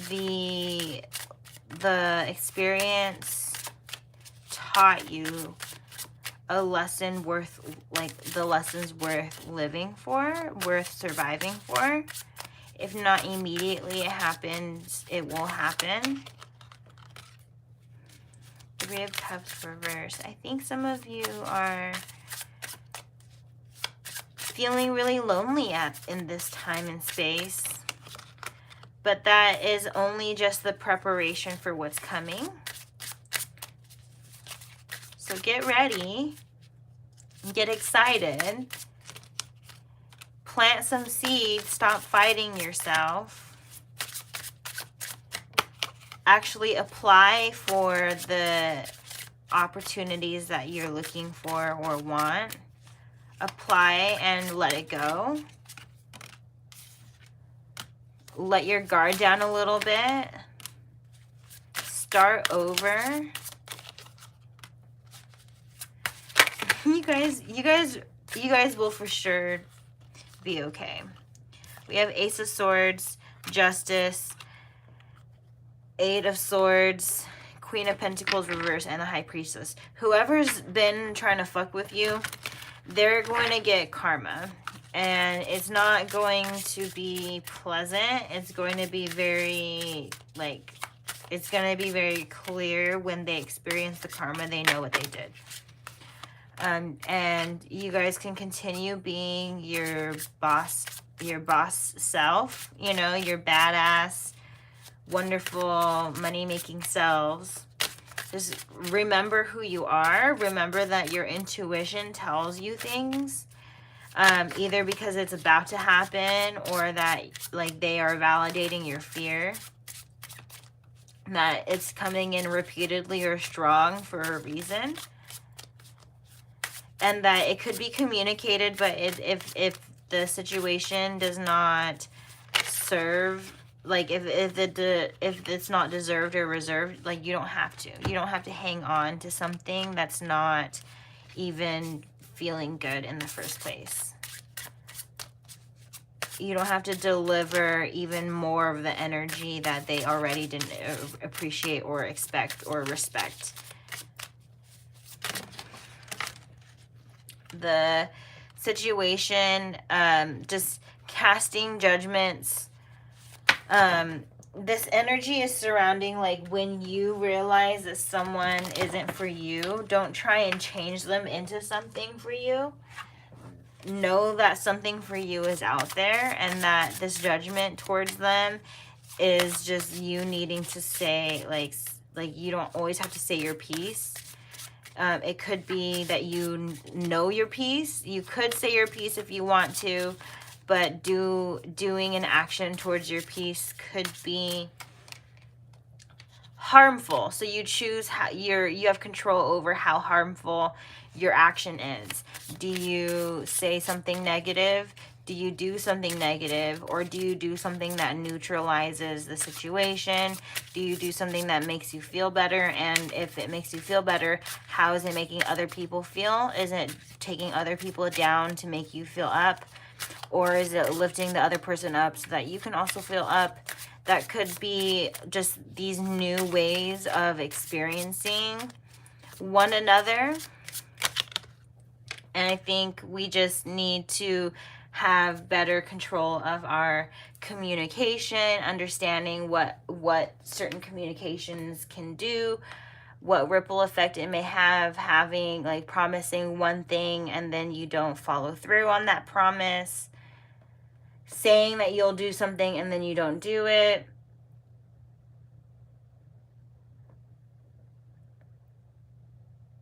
The experience taught you a lesson worth, like the lessons worth living for, worth surviving for. If not immediately it happens, it will happen. Three of Cups reverse. I think some of you are feeling really lonely in this time and space. But that is only just the preparation for what's coming. So get ready. Get excited. Plant some seeds. Stop fighting yourself. Actually apply for the opportunities that you're looking for or want. Apply and let it go. Let your guard down a little bit. Start over. You guys will for sure be okay. We have Ace of Swords, Justice, Eight of Swords, Queen of Pentacles reverse, and the High Priestess. Whoever's been trying to fuck with you, they're going to get karma. And it's not going to be pleasant. It's going to be very, like, it's going to be very clear when they experience the karma. They know what they did. And you guys can continue being your boss self, you know, your badass, wonderful money-making selves. Just remember who you are. Remember that your intuition tells you things, either because it's about to happen or that, like, they are validating your fear, that it's coming in repeatedly or strong for a reason, and that it could be communicated, but if the situation does not serve, like, if it's not deserved or reserved, like, you don't have to hang on to something that's not even feeling good in the first place. You don't have to deliver even more of the energy that they already didn't appreciate or expect or respect. The situation, just casting judgments. This energy is surrounding, like, when you realize that someone isn't for you, don't try and change them into something for you. Know that something for you is out there, and that this judgment towards them is just you needing to say, like you don't always have to say your piece. It could be that you know your piece. You could say your piece if you want to, but doing an action towards your piece could be harmful. So you choose how you have control over how harmful your action is. Do you say something negative? Do you do something negative? Or do you do something that neutralizes the situation? Do you do something that makes you feel better? And if it makes you feel better, how is it making other people feel? Is it taking other people down to make you feel up? Or is it lifting the other person up so that you can also feel up? That could be just these new ways of experiencing one another. And I think we just need to have better control of our communication, understanding what certain communications can do, what ripple effect it may have, having, like, promising one thing and then you don't follow through on that promise, saying that you'll do something and then you don't do it.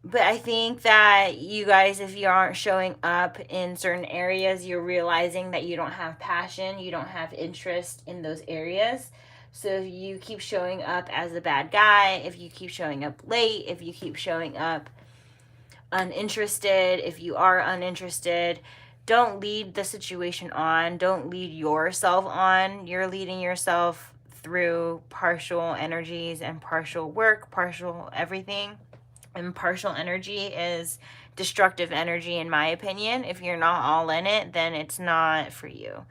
But I think that you guys, if you aren't showing up in certain areas, you're realizing that you don't have passion, you don't have interest in those areas. So if you keep showing up as a bad guy, if you keep showing up late, if you keep showing up uninterested, if you are uninterested, don't lead the situation on. Don't lead yourself on. You're leading yourself through partial energies and partial work, partial everything. And partial energy is destructive energy, in my opinion. If you're not all in it, then it's not for you.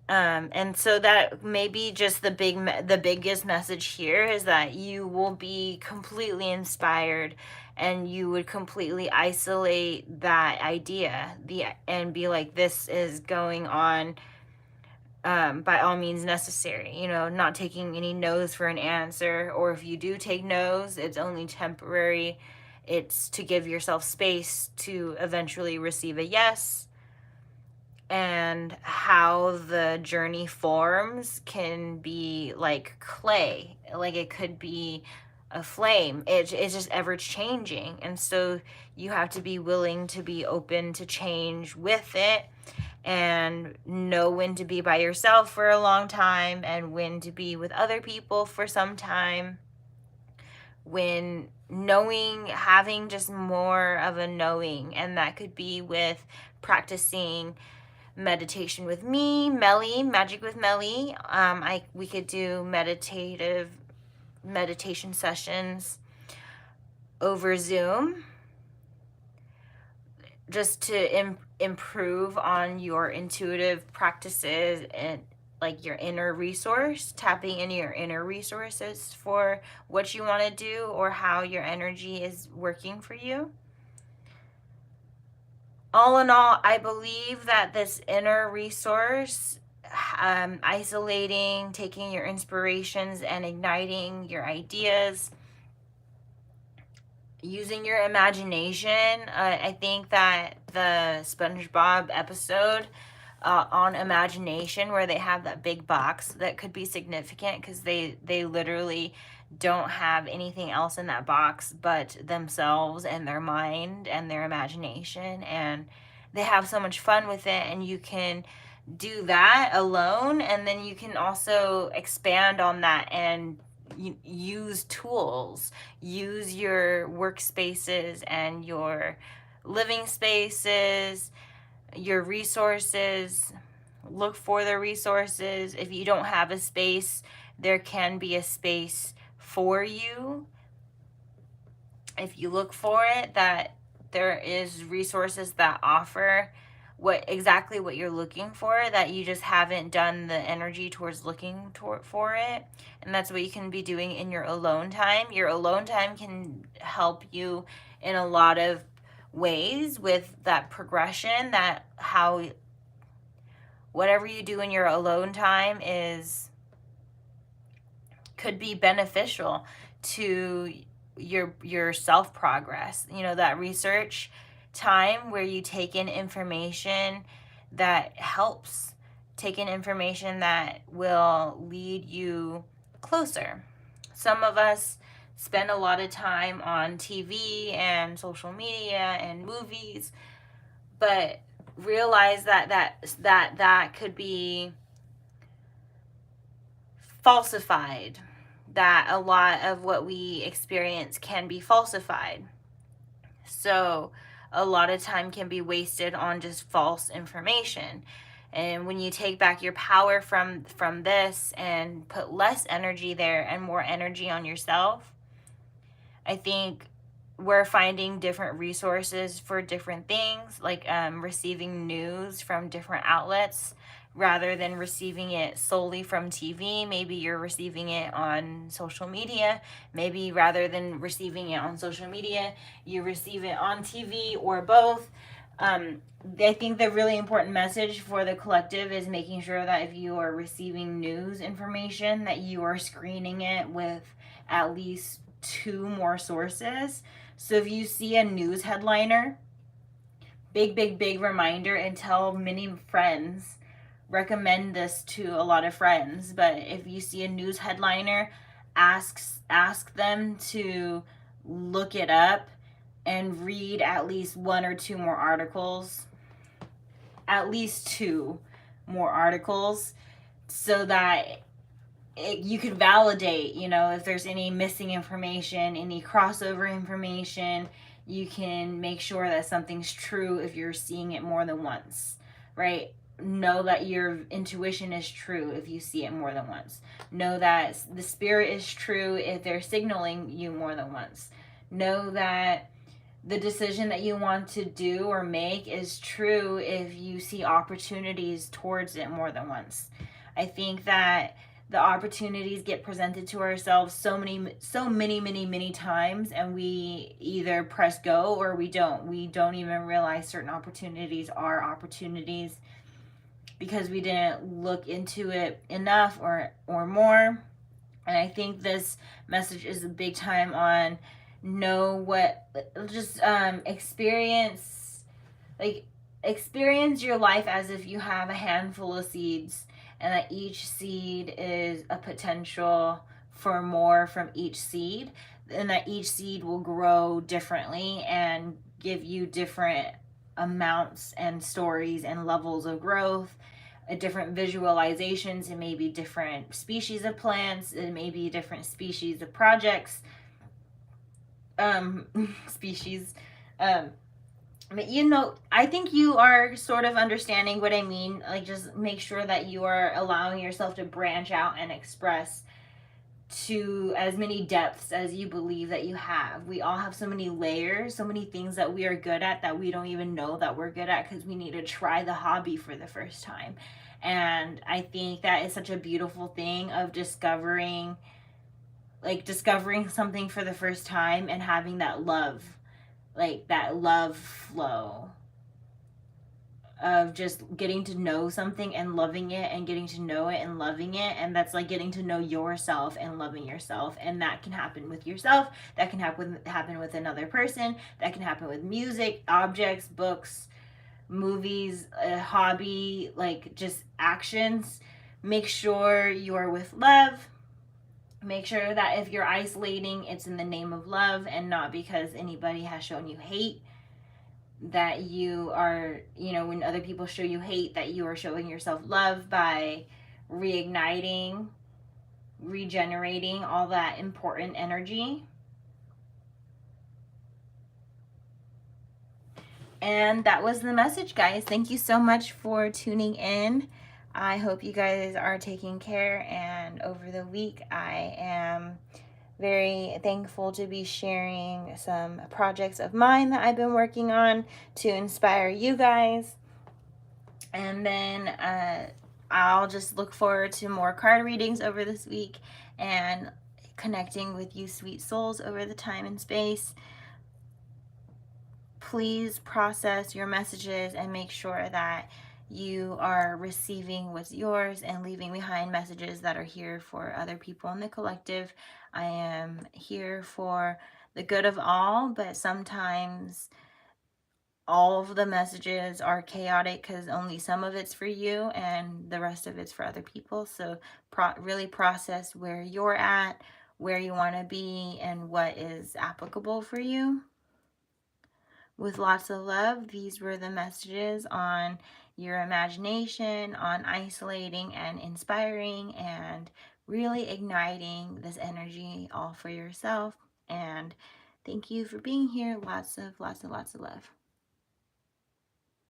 And so that may be just the biggest message here is that you will be completely inspired and you would completely isolate that idea and be like, this is going on by all means necessary, you know, not taking any no's for an answer, or if you do take no's, it's only temporary. It's to give yourself space to eventually receive a yes. And how the journey forms can be like clay, like it could be a flame. It's just ever changing, and so you have to be willing to be open to change with it, and know when to be by yourself for a long time and when to be with other people for some time. When knowing, having just more of a knowing, and that could be with practicing meditation with me, Melly, Magic with Melly. We could do meditation sessions over Zoom. just to improve on your intuitive practices and like your inner resource, tapping into your inner resources for what you want to do or how your energy is working for you. All in all, I believe that this inner resource, isolating, taking your inspirations and igniting your ideas, using your imagination. I think that the SpongeBob episode on imagination, where they have that big box, that could be significant because they literally don't have anything else in that box but themselves and their mind and their imagination, and they have so much fun with it. And you can do that alone, and then you can also expand on that and use tools, use your workspaces and your living spaces, your resources. Look for the resources. If you don't have a space, there can be a space for you. If you look for it, that there is resources that offer exactly what you're looking for, that you just haven't done the energy towards looking for it. And that's what you can be doing in your alone time. Your alone time can help you in a lot of ways with that progression, that how whatever you do in your alone time could be beneficial to your self progress. You know, that research time where you take in information that helps, take in information that will lead you closer. Some of us spend a lot of time on TV and social media and movies, but realize that could be falsified, that a lot of what we experience can be falsified. So a lot of time can be wasted on just false information. And when you take back your power from this and put less energy there and more energy on yourself, I think we're finding different resources for different things, like receiving news from different outlets rather than receiving it solely from TV. Maybe you're receiving it on social media. Maybe rather than receiving it on social media, you receive it on TV, or both. I think the really important message for the collective is making sure that if you are receiving news information, that you are screening it with at least 2 more sources. So if you see a news headliner, big reminder, and tell many friends, recommend this to a lot of friends. But if you see a news headliner, ask them to look it up and read at least 1 or 2 more articles, at least 2 more articles, so that you could validate, you know, if there's any missing information, any crossover information. You can make sure that something's true if you're seeing it more than once, right? Know that your intuition is true if you see it more than once. Know that the spirit is true if they're signaling you more than once. Know that the decision that you want to do or make is true if you see opportunities towards it more than once. I think that the opportunities get presented to ourselves so many times, and we either press go or we don't even realize certain opportunities are opportunities because we didn't look into it enough or more. And I think this message is a big time on experience your life as if you have a handful of seeds, and that each seed is a potential for more from each seed, and that each seed will grow differently and give you different amounts and stories and levels of growth, different visualizations. It may be different species of plants, it may be different species of projects, species. But you know, I think you are sort of understanding what I mean. Like, just make sure that you are allowing yourself to branch out and express to as many depths as you believe that you have. We all have so many layers, so many things that we are good at that we don't even know that we're good at because we need to try the hobby for the first time. And I think that is such a beautiful thing of discovering, like discovering something for the first time and having that love, like that love flow of just getting to know something and loving it and getting to know it and loving it. And that's like getting to know yourself and loving yourself. And that can happen with yourself, that can happen with another person, that can happen with music, objects, books, movies, a hobby, like just actions. Make sure you're with love. Make sure that if you're isolating, it's in the name of love and not because anybody has shown you hate. That you are, you know, when other people show you hate, that you are showing yourself love by reigniting, regenerating all that important energy. And that was the message, guys. Thank you so much for tuning in. I hope you guys are taking care, and over the week I am very thankful to be sharing some projects of mine that I've been working on to inspire you guys. And then I'll just look forward to more card readings over this week and connecting with you sweet souls over the time and space. Please process your messages and make sure that you are receiving what's yours and leaving behind messages that are here for other people in the collective. I am here for the good of all, but sometimes all of the messages are chaotic because only some of it's for you and the rest of it's for other people. So really process where you're at, where you want to be, and what is applicable for you. With lots of love, these were the messages on your imagination, on isolating and inspiring, and really igniting this energy all for yourself. And thank you for being here. Lots of love.